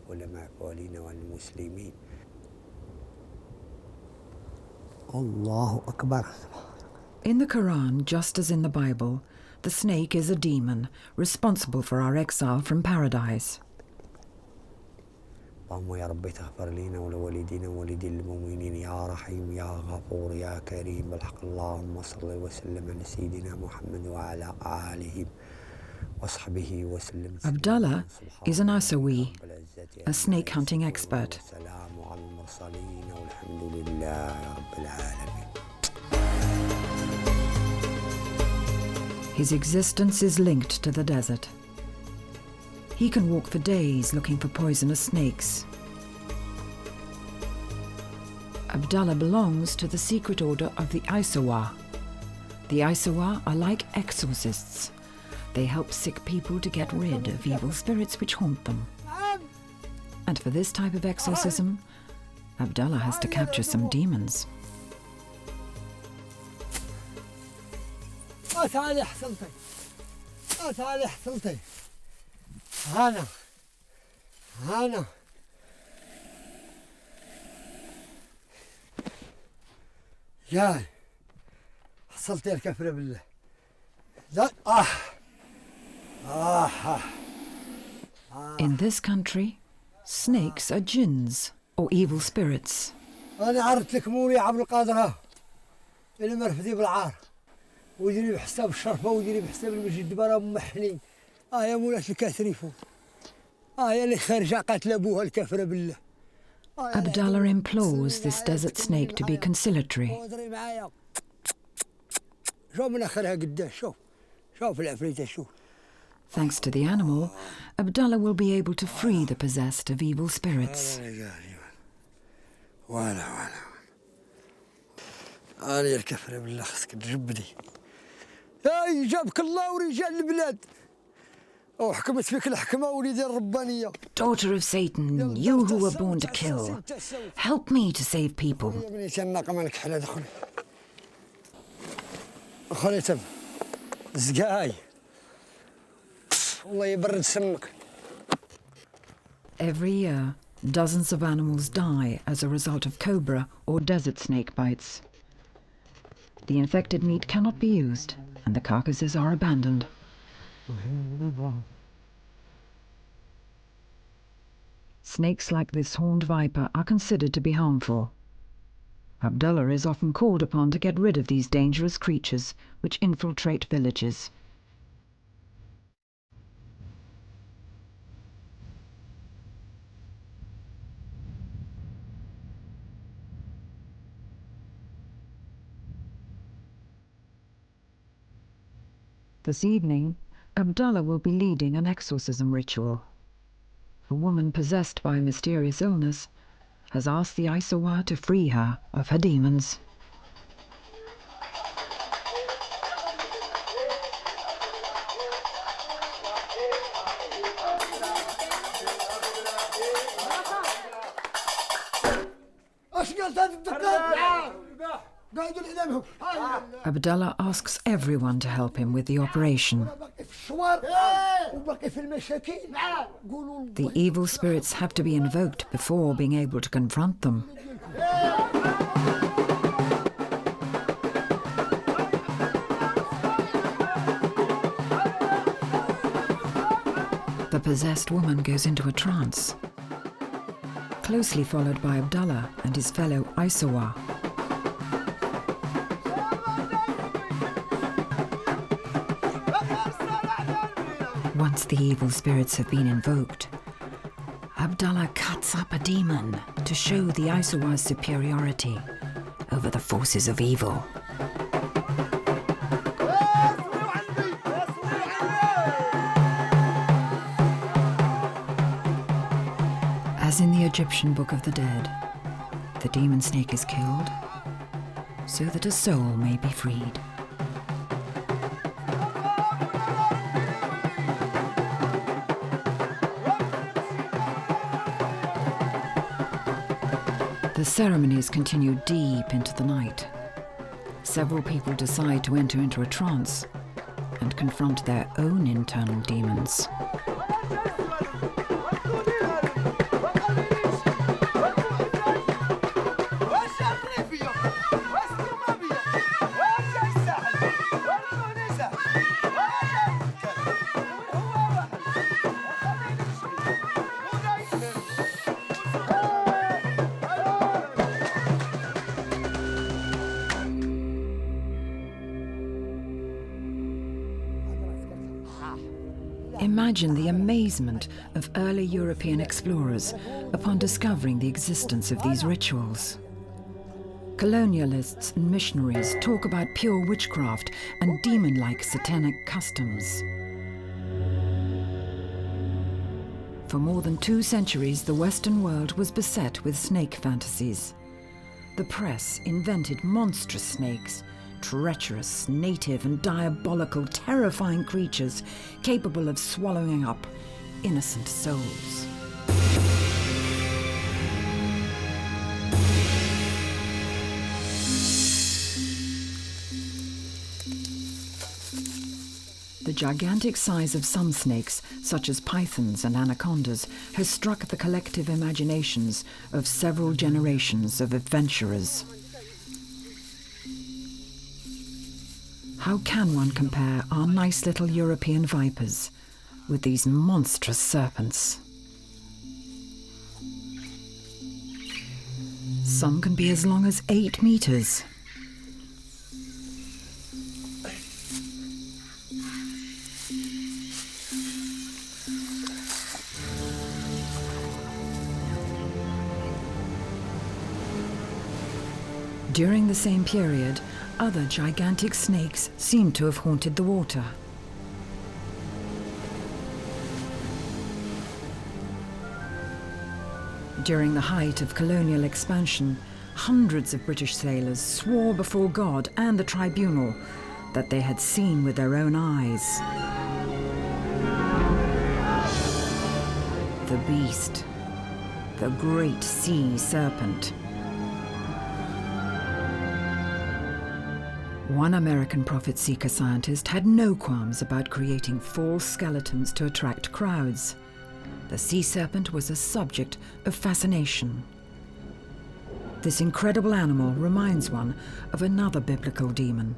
علماء والينا والمسلمين. الله أكبر. In the Quran, just as in the Bible, the snake is a demon responsible for our exile from paradise. اللهم يا رب تغفر لنا ولوالدينا ووالدي المؤمنين يا رحيم يا غفور يا كريم بالحق. اللهم صل وسلم على سيدنا محمد وعلى آله وصحبه وسلم. Abdullah is an Isawi, a snake hunting expert. السلام على المرسلين والحمد لله رب العالمين. His existence is linked to the desert. He can walk for days looking for poisonous snakes. Abdullah belongs to the secret order of the Isawa. The Isawa are like exorcists. They help sick people to get rid of evil spirits which haunt them. And for this type of exorcism, Abdullah has to capture some demons. تعالي حصلتي تعالي حصلتي هانا جاي حصلتي الكفرة بالله لا In this country, snakes are jinns, or evil spirits. أنا عرضت لك مولي عبد القادر ها اللي مرفدي بالعار ويجري بحساب الشرفة ويجري بحساب المجد برا محني يا مولات الكاثريفو يا اللي خارجة قاتل أبوها الكافرة بالله. Abdullah implores this desert snake to be conciliatory. شوف من آخرها قداش شوف العفريتة شوف. Thanks to the animal, Abdullah will be able to free the possessed of evil spirits. ولا أنا الكفرة بالله خصك تجبدي. هاي جابك الله ورجال البلاد وحكمت فيك الحكمة وليدي الربانية. Daughter of Satan, you who were born to kill, help me to save people. يا بنيتي الناقة مالك حلا دخل. خلي تم زقاي والله يبرد سمك. Every year, dozens of animals die as a result of cobra or desert snake bites. The infected meat cannot be used, and the carcasses are abandoned. Snakes like this horned viper are considered to be harmful. Abdullah is often called upon to get rid of these dangerous creatures which infiltrate villages. This evening, Abdullah will be leading an exorcism ritual. A woman possessed by a mysterious illness has asked the Isawa to free her of her demons. Abdullah asks everyone to help him with the operation. The evil spirits have to be invoked before being able to confront them. The possessed woman goes into a trance, closely followed by Abdullah and his fellow Isawa. Once the evil spirits have been invoked, Abdullah cuts up a demon to show the Isawa's superiority over the forces of evil. As in the Egyptian Book of the Dead, the demon snake is killed so that a soul may be freed. The ceremonies continue deep into the night. Several people decide to enter into a trance and confront their own internal demons. Imagine the amazement of early European explorers upon discovering the existence of these rituals. Colonialists and missionaries talk about pure witchcraft and demon-like satanic customs. For more than 2 centuries, the Western world was beset with snake fantasies. The press invented monstrous snakes, treacherous, native and diabolical, terrifying creatures capable of swallowing up innocent souls. The gigantic size of some snakes, such as pythons and anacondas, has struck the collective imaginations of several generations of adventurers. How can one compare our nice little European vipers with these monstrous serpents? Some can be as long as 8 meters. During the same period, other gigantic snakes seem to have haunted the water. During the height of colonial expansion, hundreds of British sailors swore before God and the tribunal that they had seen with their own eyes the beast, the great sea serpent. One American prophet-seeker scientist had no qualms about creating false skeletons to attract crowds. The sea serpent was a subject of fascination. This incredible animal reminds one of another biblical demon,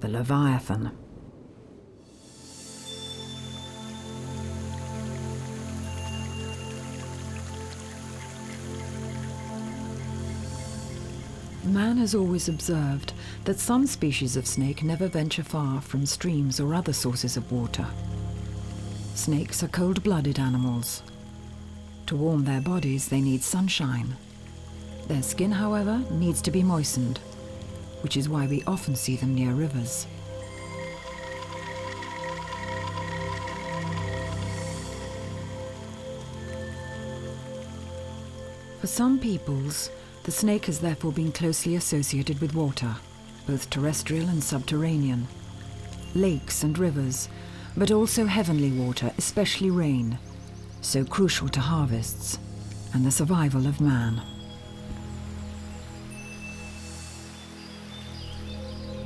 the Leviathan. Man has always observed that some species of snake never venture far from streams or other sources of water. Snakes are cold-blooded animals. To warm their bodies, they need sunshine. Their skin, however, needs to be moistened, which is why we often see them near rivers. For some peoples, the snake has therefore been closely associated with water, both terrestrial and subterranean, lakes and rivers, but also heavenly water, especially rain, so crucial to harvests and the survival of man.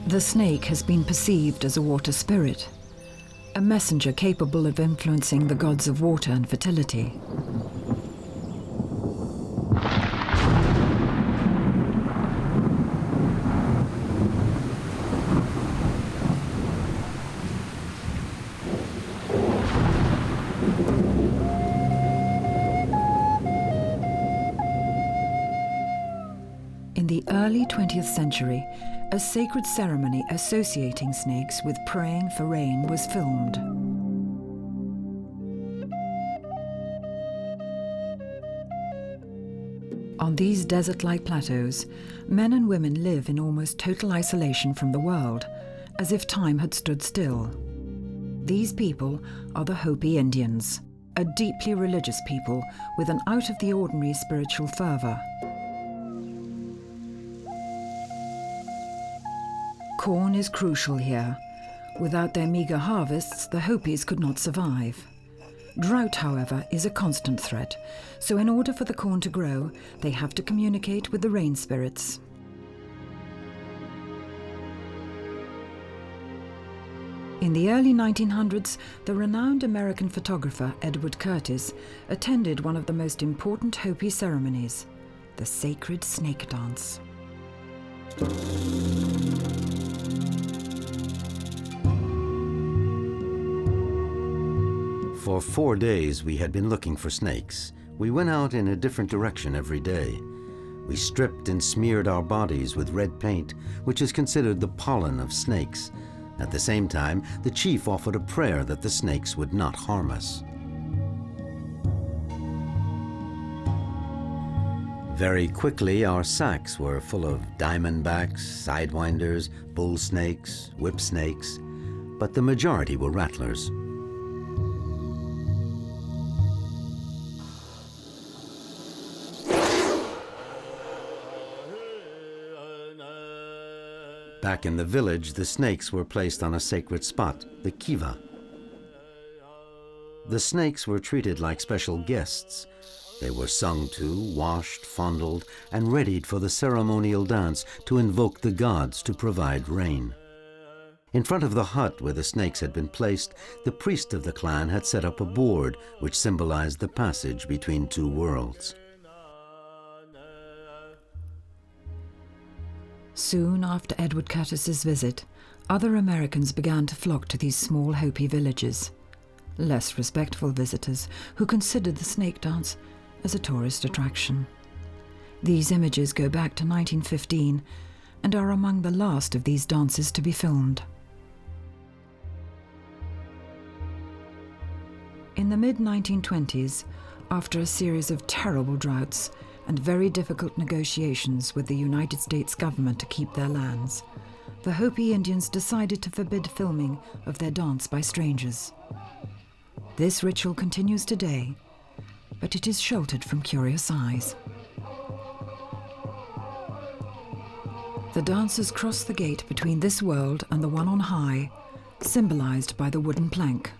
The snake has been perceived as a water spirit, a messenger capable of influencing the gods of water and fertility. In the early 20th century, a sacred ceremony associating snakes with praying for rain was filmed. On these desert-like plateaus, men and women live in almost total isolation from the world, as if time had stood still. These people are the Hopi Indians, a deeply religious people with an out-of-the-ordinary spiritual fervor. Corn is crucial here. Without their meager harvests, the Hopis could not survive. Drought, however, is a constant threat, so in order for the corn to grow, they have to communicate with the rain spirits. In the early 1900s, the renowned American photographer Edward Curtis attended one of the most important Hopi ceremonies, the sacred snake dance. For 4 days we had been looking for snakes. We went out in a different direction every day. We stripped and smeared our bodies with red paint, which is considered the pollen of snakes. At the same time, the chief offered a prayer that the snakes would not harm us. Very quickly, our sacks were full of diamondbacks, sidewinders, bull snakes, whip snakes, but the majority were rattlers. Back in the village, the snakes were placed on a sacred spot, the kiva. The snakes were treated like special guests. They were sung to, washed, fondled, and readied for the ceremonial dance to invoke the gods to provide rain. In front of the hut where the snakes had been placed, the priest of the clan had set up a board which symbolized the passage between two worlds. Soon after Edward Curtis's visit, other Americans began to flock to these small Hopi villages. Less respectful visitors who considered the snake dance as a tourist attraction. These images go back to 1915 and are among the last of these dances to be filmed. In the mid-1920s, after a series of terrible droughts and very difficult negotiations with the United States government to keep their lands, the Hopi Indians decided to forbid filming of their dance by strangers. This ritual continues today, but it is sheltered from curious eyes. The dancers cross the gate between this world and the one on high, symbolized by the wooden plank.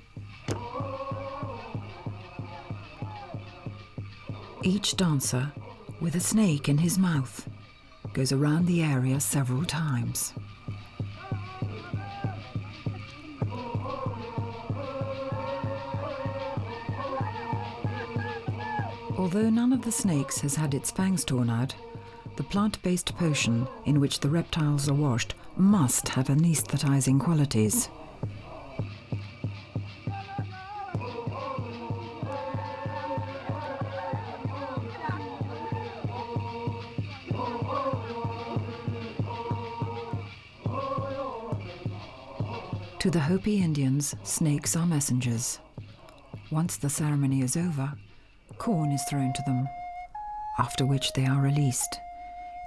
Each dancer, with a snake in his mouth, goes around the area several times. Although none of the snakes has had its fangs torn out, the plant-based potion in which the reptiles are washed must have anesthetizing qualities. To the Hopi Indians, snakes are messengers. Once the ceremony is over, corn is thrown to them, after which they are released,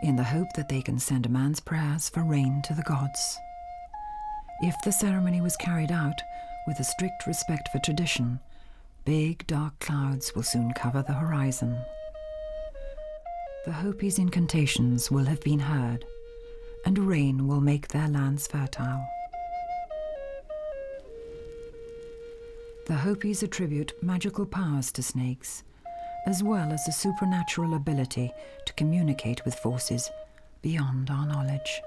in the hope that they can send a man's prayers for rain to the gods. If the ceremony was carried out with a strict respect for tradition, big dark clouds will soon cover the horizon. The Hopi's incantations will have been heard, and rain will make their lands fertile. The Hopis attribute magical powers to snakes, as well as a supernatural ability to communicate with forces beyond our knowledge.